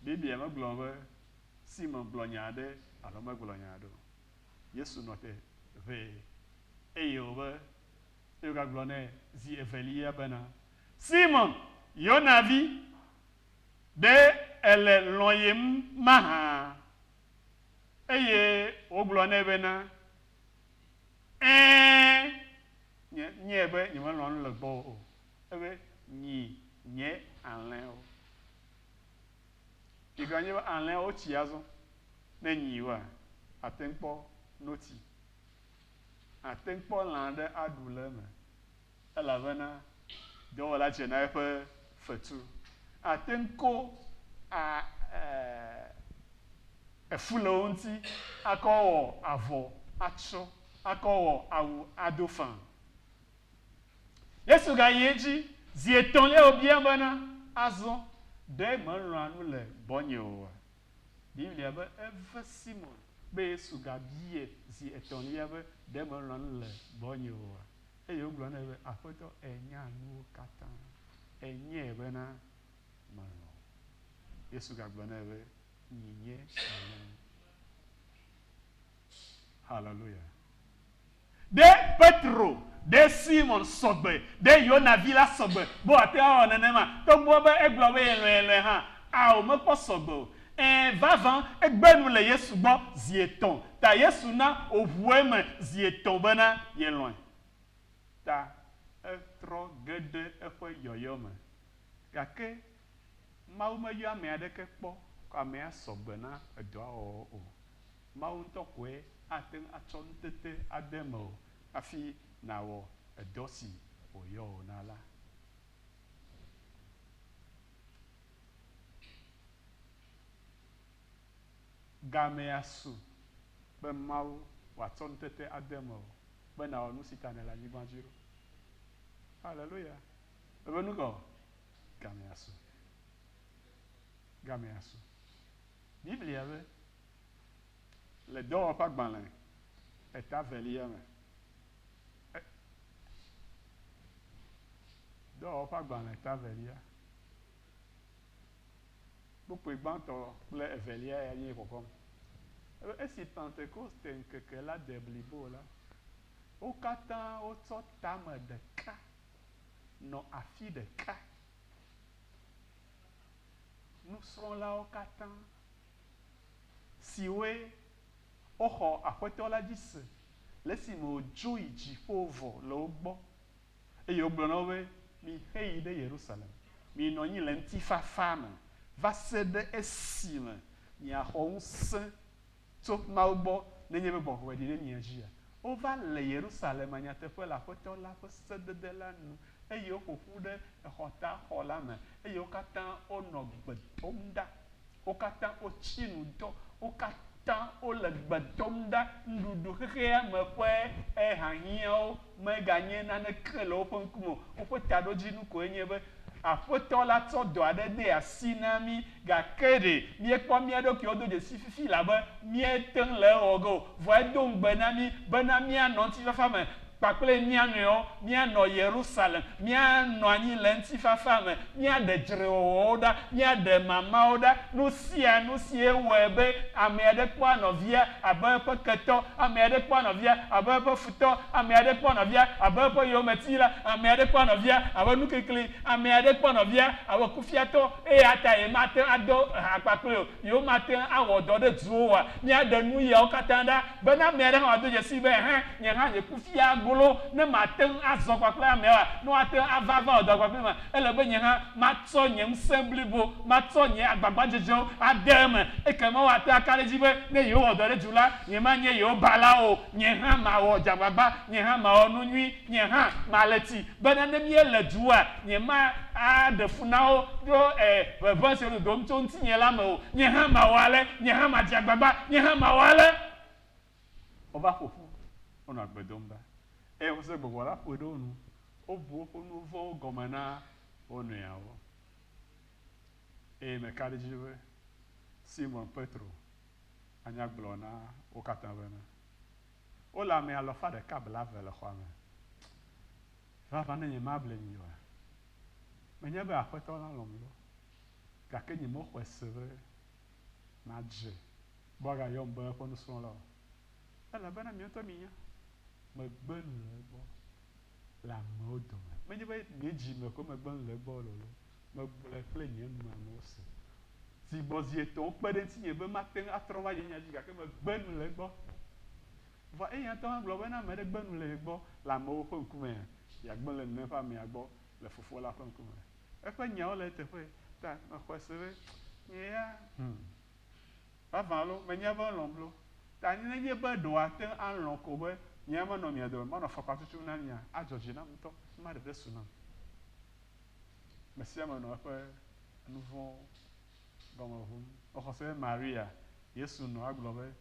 bibi e maglobe simon blonyade alo maglonyado yesu note ve eyobe yoga glone zi evelia bena simon yonavi de ele loyem maha eye oglone bena nyebe nyima lon le bo ebe nye anlen o iganye anlen o chiazo na nyiwa atenpo noti atenpo lande aduleme elavena do la chena pe fetu atenko a efulo nti akowo avo acho akowo awu adofan yesu ga yeji zieton le obien bana azo de manranu le bonyo biblia ba eve simon be yesu ga bie zieton le ba de manranu le bonyo e yo glo na be afoto enya nu katan enye be na mano yesu ga glo na be nyinye hallelujah de Petro de Simon sogbe de Yona vila sogbe bo ate o nenema to bo be eglo be ele ha a o me po sogbe vavan egbenu le Yesu gbo zieton ta Yesu na ovueme zieton bena ye loin ta etro gede efo yoyome gake mawu me yo ame ade ke kpo ko ame asogbe na edo o mawu to kwe aten atson tete ademo afi nawo edosi oyo nala game asu be mawu watson tete ademo be na onu sitane la nigbanjiro hallelujah be nu go game asu biblia be le do pa gbanle eta velia me do pa gbanle eta velia beaucoup gbanto le velia ya ni kokom esi Pentecoste nkeke la deblibo la o katan o to tame de ka no afi de ka nous serons là au katan si we oho apoto la dise lesi mo joy ji povo lo gbo e yo gbo no we mi hei de Jerusalem mi no yin le ntifa fama va se de esime mi a honse to ma ugbo ne nyebe bo we di ni ajia o va le Jerusalem anya te fe la apoto la fe se de la nu e yo kofu de hota holame e yo katan ono gbedomda o katan o chinu do o katan o le gbedomda ndudu keke me kwe e hanyo me ganye na ne krelo ponkumo o fe tado jinu ko enyebe afoto la to do ade de asinami ga kede mi ekpo mi edo ki odo de sififi la ba mi eten le ogo vo edo ngbenami benami anonti fa fame kpakple mía nɔewo míanɔ Yerusalem míanɔ anyi le ŋutifafa me míaɖe dzrewɔwɔwo ɖa míaɖe mamawo ɖa nu sia wɔe be ame aɖe kpɔ nɔvia abe eƒe ketɔ ame aɖe kpɔ nɔvia abe eƒe futɔ ame aɖe kpɔ nɔvia abe eƒe yometila ame aɖe kpɔ nɔvia abe nukekeli ame aɖe kpɔ nɔvia abe kufiatɔ eya ta ye mate ado akpakple o yewo mate awɔ dɔ ɖe duwo wa míaɖe nu yawo katã ɖa bena ame aɖe hã wado dzesi be nye hã nye kufia golo ne mate azɔ kpakple amewa ne wate ava wɔ dɔ kpakple ma ele be nye hã matsɔ nye ŋusẽ blibo matsɔ nye agbagbadzedzewo ade eme ekema wate aka ɖe dzi be ne yewo wɔ dɔ ɖe du la nye ma nye yewo bala o nye hã mawɔ dzagbagba nye hã mawɔ nu nyui nye hã male tsi bena ne míele dua nye ma aɖe fu na wo ɖo ʋeʋẽ si dom tso ŋutinye la me o nye hã mawɔ ale nye hã madze agbagba nye hã mawɔ ale wova ƒo ƒu wonɔ agbe dom ba eye wose gbɔgbɔ la ƒo ɖe wo nu wobu woƒe nu vɔ̃wo gɔme na wo nɔewo eye meka ɖe dzi be Simon Petro anya gblɔ na wo katã bena wole ame 120 le xɔa me vava ne nye mable nyi oa menye be aƒetɔ la lɔm lo gake nye mexɔe se be madze be woagayɔm be eƒe nusrɔ̃la o elabena míawo minya megbe nu le egbɔ le amewo dome menye be míedzi me ko megbe nu le egbɔ lolo megblɔe kple nye numewo se zi bɔ zi etɔ̃wo kpe ɖe ŋutinye be mate ŋu atrɔ va nye dzi gake megbe nu le egbɔ vɔ eya ŋutɔ hã gblɔ be ne ame ɖe gbe nu le egbɔ le amewo ƒe ŋkume yeagbe le neƒe amea gbɔ le fofo la ƒe ŋkume eƒe nyawo le teƒe ta mexɔe se be nye ya vavã lo menye be lɔm lo ta nenye be ɖewoate alɔ ko be nye menɔ mia dome manɔ fɔkpa tutu na mia adzɔdzi nam ŋutɔ ma ɖeɖe su nam me sia me nɔ eƒe nu vɔ̃ gɔme ʋum exɔ se be Maria Yesu nɔ agblɔ be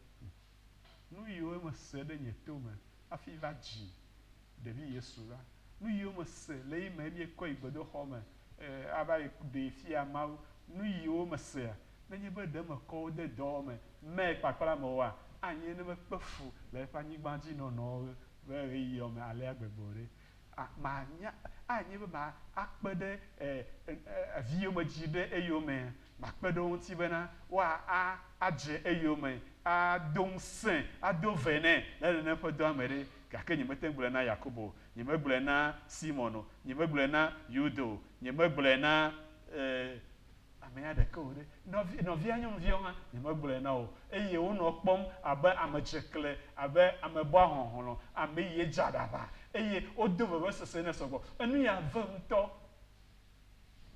nu yiwo mese ɖe nye tome hafi va dzi ɖevi Yesu la nu yiwo mese le yi me míekɔ yi gbedoxɔ me ava yi ɖe fia Mawu nu yiwo mesea nenye be ɖe mekɔ wo de dɔ me me kpakpla me oa anye ne mekpe fu le eƒe anyigba dzi nɔnɔwo be ɣeyiɣiwo me alea gbegbe ɖe manya anye be ma akpe ɖe viwo me dzi ɖe eyome makpe ɖe wo ŋuti bena woa adze eyome ado ŋusẽ ado ve nɛ le nene ƒe dɔa me ɖe gake nye mete gblɔe na Yakobo nye megblɔe na Simon nye megblɔe na Yudo nye megblɔe na amea ɖeke o ɖe nɔvia nyɔnuviawo hã nye megblɔe na wo eye wonɔ kpɔm abe ame dzekle abe ame bɔ ahɔhlɔ ame yi dze aɖaʋa eye wodo vevesese ne sɔgbɔ enu ya ve ŋutɔ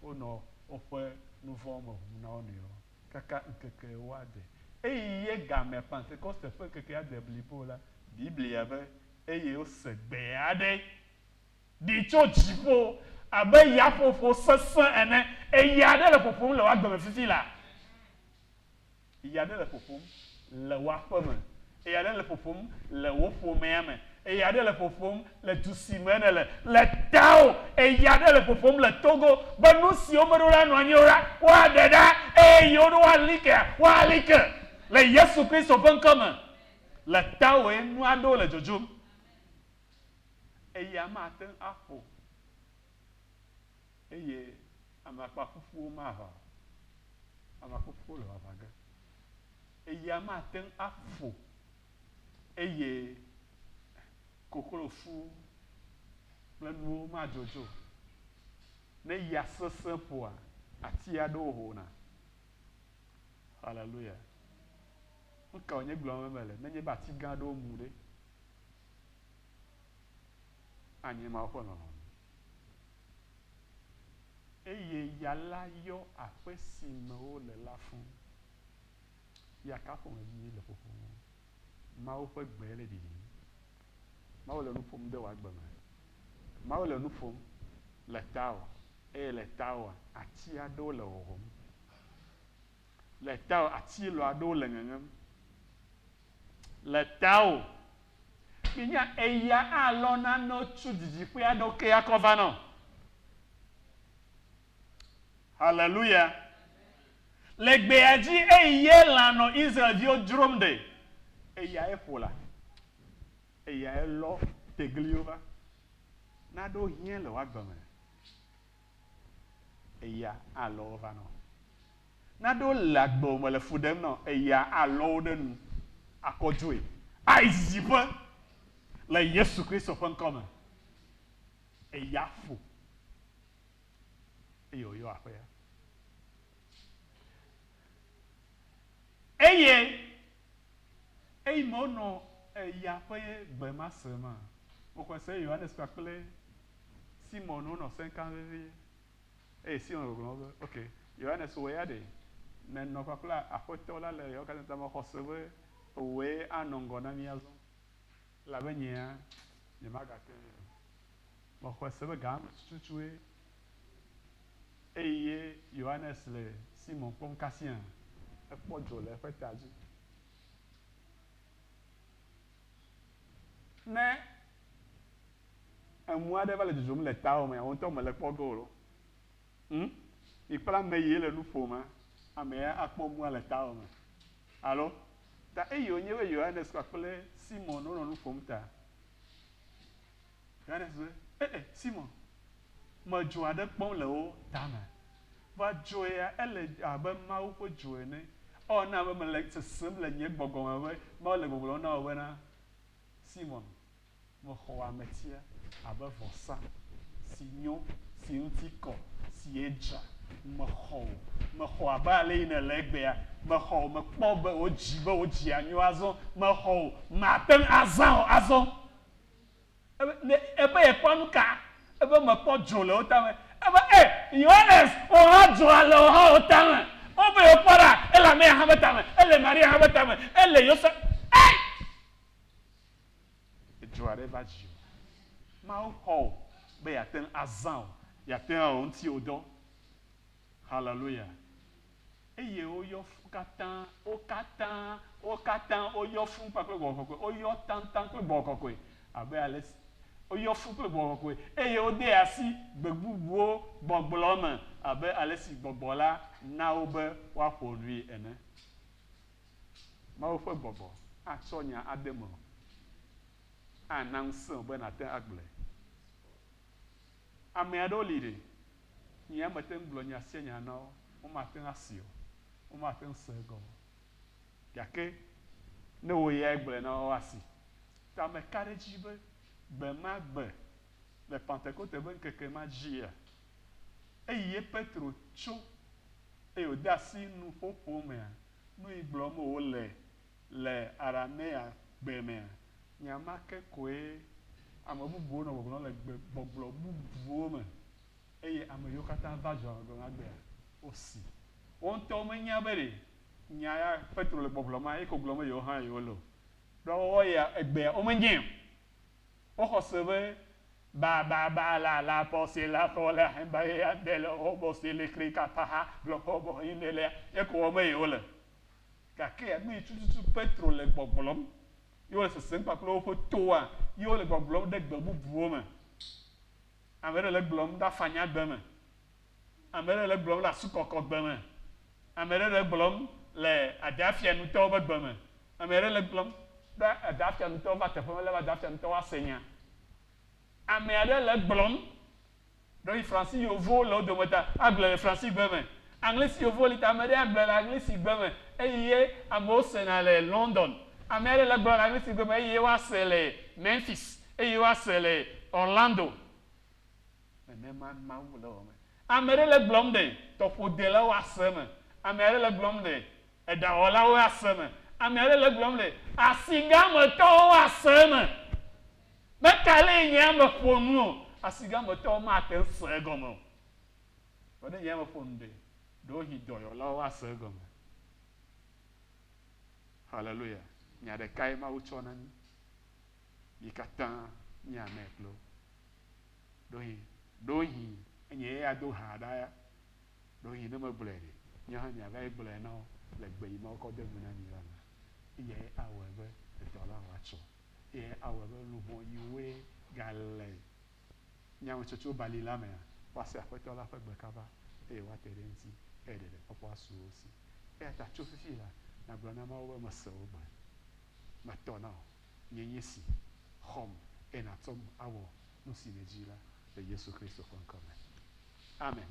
wonɔ woƒe nu vɔ̃wo me ʋum na wo nɔewo kaka ŋkeke woade eye ye game Pentecoste ƒe ŋkeke ade blibo la Biblia be eye wose gbe aɖe ɖi tso dziƒo abe yaƒoƒo sesẽ ene eya aɖe le ƒoƒom le woagbeme fifi la eya aɖe le ƒoƒom le woaƒe me eya aɖe le ƒoƒom le wo ƒomea me eya aɖe le ƒoƒom le du si me ne le tao eya aɖe le ƒoƒom le Togo be nu siwo meɖo la nɔ anyi o la woaɖe ɖa eye yiwo ɖo woali ke le Yesu Kristo ƒe ŋkɔ me le tawoe nu aɖewo le dzodzom eya mate aƒo eye amakpa ƒuƒuwo mava amakpa le vava ge eya mate aƒo eye koklofu kple nuwo madzodzo ne ya sesẽ ƒoa ati aɖewo hona haleluya ŋka wònye gblɔm mele nenye be ati gã aɖewo mu ɖe anye Mawu ƒe lɔlɔ̃ eye ya la yɔ aƒe si me wole la fũu ya ka ƒomevi le ƒoƒom Mawu ƒe gbe le ɖiɖim Mawu le nu ƒom de woagbe me Mawu le nu ƒom le tawɔ eye le tawɔa ati aɖewo le wɔwɔm le tawɔ ati lɔ aɖewo le ŋeŋem le tawɔ minya eya alɔ nanewo tso didiƒe aɖewo ke akɔ va nɔ haleluya le gbea dzi eye lãnɔ Israelviwo dzrom ɖe eya eƒo la eya elɔ tegliova. Na do hien le wa gbeme. Eya alo va no. Na do lagbo mo le fudem no eya alo de nu akojue. Ai zipa. Le Yesu Kristo ƒe ŋkɔ me. Eya fu. Eyo yo aƒea. Eye mo no eya ƒe gbema se ma. Mo ko se Yohanes kpakple Simon no 50 vevi. Simon go okay. Yohanes wo ya de. Ne no kpakple aƒetɔ la le yo katã me xɔse be we anɔngɔ na mi azɔ. La be nyea nye magate. Mo ko se be gam tutue. Eye Yohanes le Simon kpɔm kasia. Ekpɔ dzo le eƒe ta dzi. Ne emu aɖe va le dzodzom le tawò me, wo ŋutɔ mele kpɔ go o. Ikpla ame yi le nu ƒom, ame ya akpɔ mua le tawò me. Alo? Ta eye wonye be Yohanes kpakple Simon wonɔ nu ƒom ta. Yohanes be, Simon, me dzo aɖe kpɔm le wo tame. Va dzo ya ele abe Mawu ƒe dzo ene. Na be mele sesem le nye gbɔgbɔ me be Mawu le gbɔgblɔm na wo bena Simon, mexɔ ametia abe vɔsa si nyo, si ŋuti kɔ, si edza. Mexɔ abe ale yi ne le egbea. Mexɔ, mekpɔ be wo dzi anyo azɔ. Mexɔ, mate ŋu azɔ. Ebe yekpɔ nu ka? Ebe mekpɔ dzo le wo tame. Ebe Yohanes, woha dzo le wo tame. Obe yekpɔ ɖa, ele ame ya hã be tame, ele Maria hã be tame, ele Yosef. Dzo aɖe va dzi. Mawu xɔ be yeate ŋu azã o, yeate ŋu awɔ ŋuti wo dɔ. Hallelujah. Eye woyɔ katã woyɔ fún kpakple gbɔgbɔ kɔkɔe, woyɔ tãntã kple gbɔgbɔ kɔkɔe. Abe ale si woyɔ fún kple gbɔgbɔ kɔkɔe. Eye wode asi gbe bubuwo gbɔgblɔ me abe ale si gbɔgbɔ la na wo be woaƒo nui ene. Mawu ƒe gbɔgbɔ atsɔ nya ade me. Ana ŋusẽ be nate agblɔe. Ame aɖewo li ɖe. Nye mete ŋu gblɔ nya sia nya na wo. Womate ŋu asi o. Womate ŋu se egɔme. Gake ne wo ya gblɔe na wo asi. Ta me ka ɖe dzi be gbe ma gbe le Pentecote be ŋkeke ma dzia. Eye Petro tso eye wode asi nuƒoƒo mea. Nu yi gblɔm wole le Aramea gbe mea. Nya ma ke koe ame bubuwo nɔ gbɔgblɔm le gbɔgblɔ bubuwo me. Eye ame yiwo katã va dzɔ ŋgɔ gbea wosi. Wo ŋutɔ menya be ɖe nya ya Petro le gbɔgblɔ ma eko gblɔm be yewo hã yewo le o. Ɖo woya egbea womenye o. Woxɔ se be la pɔse la xɔ le hemba ya de le wɔbɔ se le kri kapaha blɔ xɔbɔ yi ne le eko wɔ me yewo le. Gake nu yi tututu Petro le gbɔgblɔm. Yewo le sesem kpakple woƒe toa, yewo le gbɔgblɔm ɖe gbe bubuwo me. Ame ɖe le gblɔm ɖe afanya gbe me. Ame ɖe le gblɔm le asukɔkɔ gbe me. Ame ɖe le gblɔm le aɖafianutɔwo be gbe me. Ame ɖe le gblɔm ɖe aɖafianutɔwo va teƒe me le be aɖafianutɔwo ase nya. Ame aɖe le gblɔm ɖe Fransi yovo le wo dome ta agblɔ le Fransi gbe me. Anglisi yovo li ta ame ɖe agblɔ le Anglisi gbe me eye amewo sena le London. Ame aɖe le gblɔ le Anglisi gbe me eye woase le Memphis eye woase le Orlando. Nenema Mawu le wɔ me. Ame ɖe le gblɔm ɖe tɔƒodelawo ase me. Ame aɖe le gblɔm ɖe eɖawɔlawo ase me. Ame aɖe le gblɔm ɖe asigametɔwo ase me. Meka le nye ame ƒo nu o. Asigametɔwo mate ŋu se egɔme o. Wɔɖe nye ame ƒo nu ɖe ɖewohi dɔyɔlawo ase egɔme. Hallelujah. Nya ɖeka ye Mawu tsɔ na mí. Mi katã nye ame kplo. Ɖohi enye ya do ha ɖa ya. Ɖohi ne megblɔe ɖe. Nye hã miava yi gblɔe na wo le gbe yi ma wokɔ de gu na mi la me. Eye awɔe be edɔ la woatsɔ. Eye awɔe be luʋɔ yiwoe gale nyametsotso bali la mea woase aƒetɔ la ƒe gbe kaba eye woate ɖe ŋuti eye ɖeɖe kpɔkpɔ asu wo si. Eya ta tso fifi la nagblɔ na Mawu be mese wo gbe. Metɔ na wo. Nye si xɔm et n'a-t-on à voir nous si le Jésus de Jésus Christ au Amen.